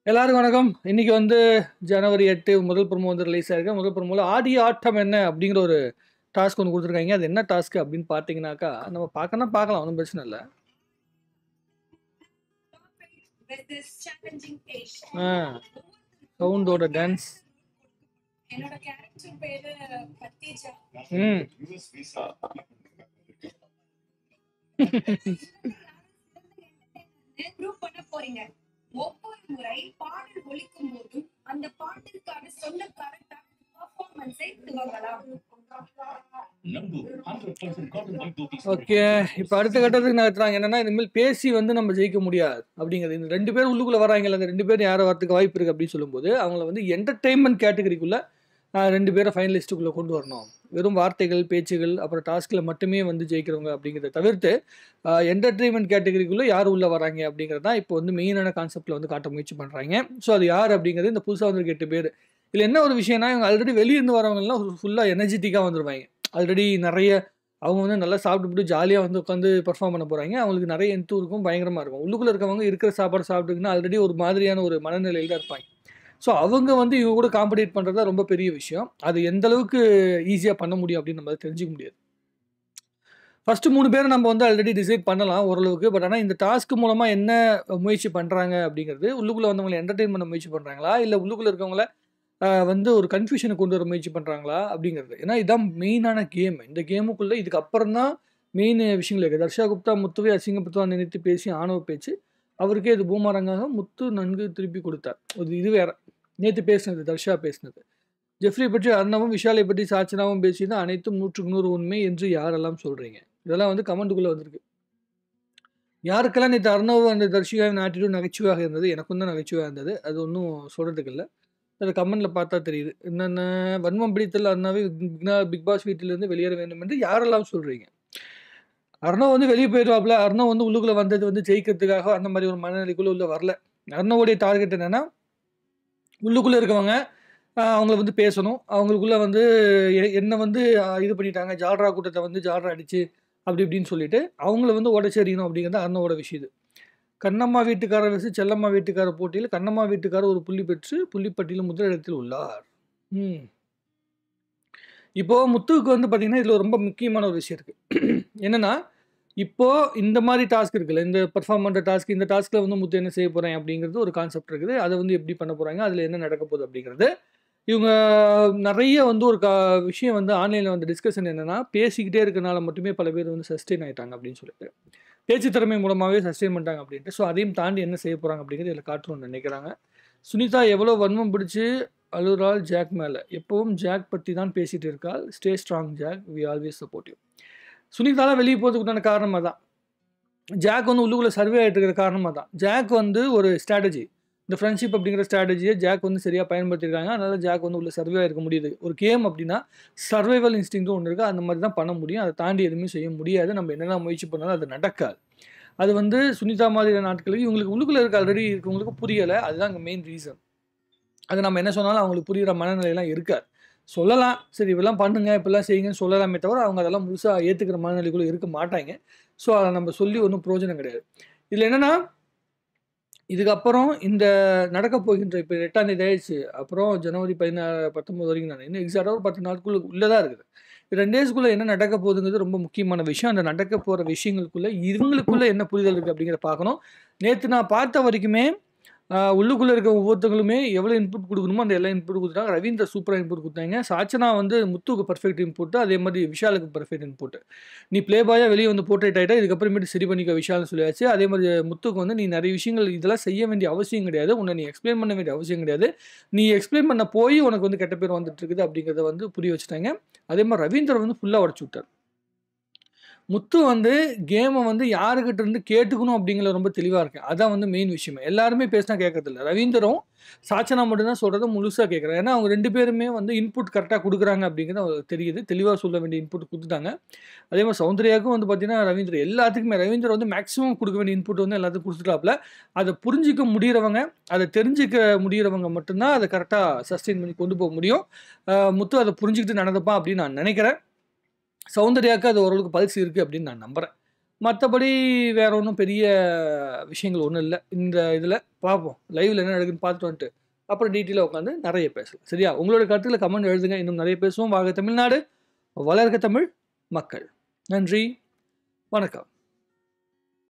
எல்லாருக்கும் வணக்கம். இன்னைக்கு வந்து ஜனவரி 8 முதல் ப்ரோமோ வந்து ரிலீஸ் ஆயிருக்கு. முதல் ப்ரோமோல ஆடி ஆட்டம் என்ன அப்படிங்கிற ஒரு டாஸ்க் ஒன்று கொடுத்துருக்காங்க. அது என்ன டாஸ்க் அப்படின்னு பார்த்தீங்கன்னாக்கா, நம்ம பார்க்கணும் பார்க்கலாம், ஒன்றும் பிரச்சனை இல்லை. சவுண்டோட டான்ஸ். என்னோட கேரக்டர் பேரு கத்தீஜா. ப்ரூவ் பண்ண போறீங்க. ஒவ்வொரு முறை பாடல் ஒலிக்கும் போதும் அந்த பாட்டிற்கான சொல்ல கரெக்டா பெர்ஃபார்மன்ஸை துவங்கலாம். ஓகே, இப்போ அடுத்த கட்டத்துக்கு நகர்த்துறாங்க. என்னன்னா, இனிமேல் பேசி வந்து நம்ம ஜெயிக்க முடியாது அப்படிங்கிறது. இந்த 2 பேர் உள்ளுக்குள்ள வராங்கல்ல, அந்த 2 பேர் யாரை வரதுக்கு வாய்ப்பு இருக்கு அப்படின்னு சொல்லும்போது, அவங்கள வந்து என்டர்டெயின்மெண்ட் கேட்டகரிக்குள்ள 2 பேரை ஃபைனலிஸ்ட்டுக்குள்ளே கொண்டு வரணும். வெறும் வார்த்தைகள், பேச்சுகள், அப்புறம் டாஸ்கில் மட்டுமே வந்து ஜெயிக்கிறவங்க அப்படிங்கிறத தவிர்த்து என்டர்டெயின்மெண்ட் கேட்டகரிக்குள்ளே யார் உள்ளே வராங்க அப்படிங்கிறது தான் இப்போ வந்து மெயினான கான்செப்டில் வந்து காட்ட முயற்சி பண்ணுறாங்க. ஸோ அது யார் அப்படிங்கிறது இந்த புதுசாக வந்து 8 பேர். இதில் என்ன ஒரு விஷயம்னா, இவங்க ஆல்ரெடி வெளியிருந்து வரவங்கலாம் ஃபுல்லாக எனர்ஜெட்டிக்காக வந்துருவாங்க. ஆல்ரெடி நிறைய அவங்க வந்து நல்லா சாப்பிட்டுட்டு ஜாலியாக வந்து உட்காந்து பெர்ஃபார்ம் பண்ண போகிறாங்க. அவங்களுக்கு நிறைய எந்தூ இருக்கும், பயங்கரமாக இருக்கும். உள்ளுக்குள்ளே இருக்கவங்க இருக்கிற சாப்பாடு சாப்பிட்டுக்குன்னா ஆல்ரெடி ஒரு மாதிரியான ஒரு மனநிலையில் தான் இருப்பாங்க. ஸோ அவங்க வந்து இவங்க கூட காம்படிட் பண்ணுறது தான் ரொம்ப பெரிய விஷயம். அது எந்த அளவுக்கு ஈஸியாக பண்ண முடியும் அப்படின்னு நம்ம தெரிஞ்சுக்க முடியாது. ஃபஸ்ட்டு 3 பேரை நம்ம வந்து ஆல்ரெடி டிசைட் பண்ணலாம் ஓரளவுக்கு. பட் ஆனால் இந்த டாஸ்க் மூலமாக என்ன முயற்சி பண்ணுறாங்க அப்படிங்கிறது, உள்ளுக்குள்ளே வந்தவங்களை என்டர்டெயின் பண்ண முயற்சி பண்ணுறாங்களா, இல்லை உள்ளுக்குள்ளே இருக்கவங்கள வந்து ஒரு கன்ஃபியூஷனை கொண்டு வர முயற்சி பண்ணுறாங்களா அப்படிங்கிறது. ஏன்னா இதுதான் மெயினான கேம். இந்த கேமுக்குள்ளே இதுக்கு அப்புறம் தான் மெயின் விஷயங்கள் இருக்குது. தர்ஷா குப்தா முத்துவை அசிங்கப்படுத்துவா நினைத்து பேசி ஆணவ பேச்சு, அவருக்கே இது பூமாரங்காக முத்து நன்கு திருப்பி கொடுத்தார். இது வேற நேற்று பேசினது, தர்ஷா பேசினது. ஜெஃப்ரி பற்றி அர்ணவும் விஷாலை பற்றி சாச்சனாவும் பேசியது அனைத்தும் 100க்கு 100 உண்மை என்று யாரெல்லாம் சொல்கிறீங்க. இதெல்லாம் வந்து கமெண்ட்டுக்குள்ளே வந்திருக்கு. யாருக்கெல்லாம் நேற்று அர்ணவ் அந்த தர்ஷிகாவின் ஆட்டிடியூட் நகைச்சுவையாக இருந்தது, எனக்கும் தான் நகைச்சுவையாக இருந்தது. அது ஒன்றும் சொல்கிறதுக்கு இல்லை. அது கமெண்ட்டில் பார்த்தா தெரியுது. என்னென்ன வன்மம் பிடித்தல் அர்ணாவை பிக் பாஸ் வீட்டிலிருந்து வெளியேற வேண்டும் என்று யாரெல்லாம் சொல்கிறீங்க. அர்ணவ் வந்து வெளியே போயிடுவாப்புல. அர்ணவ் வந்து உள்ளுக்குள்ளே வந்தது வந்து ஜெயிக்கிறதுக்காக அந்த மாதிரி ஒரு மனநிலைக்குள்ளே உள்ள வரல. அர்ணவோடைய டார்கெட் என்னென்னா, உள்ளுக்குள்ளே இருக்கவங்க அவங்கள வந்து பேசணும். அவங்களுக்குள்ளே வந்து என்ன வந்து இது பண்ணிட்டாங்க, ஜால்ரா கூட்டத்தை வந்து ஜால்ரா அடிச்சு அப்படி இப்படின்னு சொல்லிட்டு அவங்கள வந்து உடச்செறியணும் அப்படிங்கிறது அர்ணவோட விஷயம். இது கண்ணம்மா வீட்டுக்காரர் வச்சு செல்லம்மா வீட்டுக்காரர் போட்டியில் கண்ணம்மா வீட்டுக்காரர் ஒரு புள்ளி பெற்று புள்ளிப்பட்டியில் முதலிடத்தில் உள்ளார். இப்போ முத்துவுக்கு வந்து பார்த்தீங்கன்னா இதில் ரொம்ப முக்கியமான ஒரு விஷயம் இருக்குது. என்னென்னா, இப்போது இந்த மாதிரி டாஸ்க் இருக்குல்ல, இந்த பெர்ஃபார்ம் பண்ணுற டாஸ்க், இந்த டாஸ்க்கில் வந்து முத்து என்ன செய்ய போகிறேன் அப்படிங்கிறது ஒரு கான்செப்ட் இருக்குது. அதை வந்து எப்படி பண்ண போகிறாங்க, அதில் என்ன நடக்க போகுது அப்படிங்கிறது. இவங்க நிறைய வந்து ஒரு விஷயம் வந்து ஆன்லைனில் வந்து டிஸ்கஷன் என்னென்னா, பேசிக்கிட்டே இருக்கனால மட்டுமே பல பேர் வந்து சஸ்டெயின் ஆகிட்டாங்க அப்படின்னு சொல்லிட்டு, பேச்சு திறமை மூலமாகவே சஸ்டெயின் பண்ணிட்டாங்க அப்படின்ட்டு. ஸோ அதையும் தாண்டி என்ன செய்ய போகிறாங்க அப்படிங்கிறது இதில் காட்டணும்னு நினைக்கிறாங்க. சுனிதா எவ்வளோ வன்மம் பிடிச்சி அழுறால் ஜாக் மேலே, எப்பவும் ஜாக் பற்றி தான் பேசிகிட்டு இருக்காள். Stay strong Jack, we always support you. சுனிதாலாம் வெளியே போகிறதுக்குண்டான காரணமாக தான், ஜாக் வந்து உள்ளுக்குள்ளே சர்வே ஆகிட்டு இருக்கிற காரணமாக தான். ஜாக் வந்து ஒரு ஸ்ட்ராட்டஜி, இந்த ஃப்ரெண்ட்ஷிப் அப்படிங்கிற ஸ்ட்ராட்டஜியை ஜாக் வந்து சரியாக பயன்படுத்தியிருக்காங்க. அதனால் ஜாக் வந்து உள்ள சர்வே ஆகிருக்க முடியுது. ஒரு கேம் அப்படின்னா சர்வைவல் இன்ஸ்டிங்கும் ஒன்று இருக்குது. அந்த மாதிரி தான் பண்ண முடியும். அதை தாண்டி எதுவுமே செய்ய முடியாது. நம்ம என்னென்ன முயற்சி பண்ணாலும் அது நடக்காது. அது வந்து சுனிதா மாதிரியான நாட்களுக்கு இவங்களுக்கு உள்ளுக்குள்ளே இருக்க ஆல்ரெடி இருக்கவங்களுக்கு புரியலை. அதுதான் அங்கே மெயின் ரீசன். அது நம்ம என்ன சொன்னாலும் அவங்களுக்கு புரிகிற மனநிலையெல்லாம் இருக்காது. சொல்லலாம், சரி இப்பெல்லாம் பண்ணுங்க, இப்பெல்லாம் செய்யுங்கன்னு சொல்லலாமே தவிர அவங்க அதெல்லாம் முழுசாக ஏற்றுக்கிற மனநிலைக்குள்ளே இருக்க மாட்டாங்க. ஸோ அதை நம்ம சொல்லி ஒன்றும் பிரயோஜனம் கிடையாது. இதில் என்னென்னா, இதுக்கப்புறம் இந்த நடக்க போகின்ற இப்போ 8ஆம் தேதி ஆயிடுச்சு, அப்புறம் ஜனவரி 19 வரைக்கும் நான் இன்னும் எக்ஸாக்டாக ஒரு 10 நாட்களுக்கு உள்ளே தான் இருக்குது. 2 டேஸ்க்குள்ளே என்ன நடக்க போகுதுங்கிறது ரொம்ப முக்கியமான விஷயம். அந்த நடக்க போகிற விஷயங்களுக்குள்ளே இவங்களுக்குள்ளே என்ன புரிதல் இருக்குது அப்படிங்கிறத பார்க்கணும். நேற்று நான் பார்த்த வரைக்குமே உள்ளுக்குள்ளே இருக்க ஒவ்வொருத்தங்களுமே எவ்வளோ இன்புட் கொடுக்கணுமோ அந்த எல்லா இன்புட் கொடுத்துட்டாங்க. ரவீந்திர சூப்பராக இன்புட் கொடுத்தாங்க. சாச்சனா வந்து முத்துக்கு பர்ஃபெக்ட் இன்புட்டு, அதே மாதிரி விஷாலுக்கு பர்ஃபெக்ட் இன்புட்டு. நீ ப்ளே பாயாக வெளியே வந்து போர்ட்ரேட் ஆகிட்டா, இதுக்கப்புறமேட்டு சரி பண்ணிக்க விஷால்னு சொல்லியாச்சு. அதே மாதிரி முத்துக்கு வந்து நீ நிறைய விஷயங்கள் இதெல்லாம் செய்ய வேண்டிய அவசியம் கிடையாது, உன்னை நீ எக்ஸ்பிளைன் பண்ண வேண்டிய அவசியம் கிடையாது, நீ எக்ஸ்பிளைன் பண்ண போய் உனக்கு வந்து கெட்ட பேர் வந்துட்டு இருக்குது அப்படிங்கிறத வந்து புரிய வச்சுட்டாங்க. அதே மாதிரி ரவீந்திர வந்து ஃபுல்லாக உடச்சு விட்டார். முத்து வந்து கேமை வந்து யாருக்கிட்ட இருந்து கேட்டுக்கணும் அப்படிங்கிற ரொம்ப தெளிவாக இருக்கேன். அதான் வந்து மெயின் விஷயமே. எல்லாருமே பேசினா கேட்கறதில்ல. ரவீந்திரம் சாச்சனா மட்டும்தான் சொல்கிறத முழுசாக கேட்குறேன். ஏன்னா அவங்க 2 பேருமே வந்து இன்புட் கரெக்டாக கொடுக்குறாங்க அப்படிங்கிறது அவங்களுக்கு தெரியுது. தெளிவாக சொல்ல வேண்டிய இன்புட் கொடுத்துட்டாங்க. அதே மாதிரி சௌந்தர்யாவுக்கும் வந்து பார்த்தீங்கன்னா ரவீந்திர எல்லாத்துக்குமே ரவீந்திர வந்து மேக்ஸிமம் கொடுக்க வேண்டிய இன்புட் வந்து எல்லாத்துக்கும் கொடுத்துட்டாப்புல. அதை புரிஞ்சிக்க முடிகிறவங்க, அதை தெரிஞ்சிக்க முடிகிறவங்க மட்டும்தான் அதை கரெக்டாக சஸ்டெயின் பண்ணி கொண்டு போக முடியும். முத்து அதை புரிஞ்சுக்கிட்டு நடந்துப்பான் அப்படின்னு நான் நினைக்கிறேன். சௌந்தர்யாவுக்கு அது ஓரளவுக்கு பல்ஸ் இருக்குது அப்படின்னு நான் நம்புகிறேன். மற்றபடி வேற ஒன்றும் பெரிய விஷயங்கள் ஒன்றும் இல்லை இந்த இதில். பார்ப்போம் லைவில் என்ன நடக்குதுன்னு பார்த்துட்டு வந்துட்டு அப்புறம் டீட்டெயிலாக உட்காந்து நிறைய பேசலாம். சரியா? உங்களோட கருத்துக்களை கமெண்ட் எழுதுங்க. இன்னும் நிறைய பேசுவோம். வாழ்க தமிழ்நாடு, வளர்க தமிழ் மக்கள். நன்றி, வணக்கம்.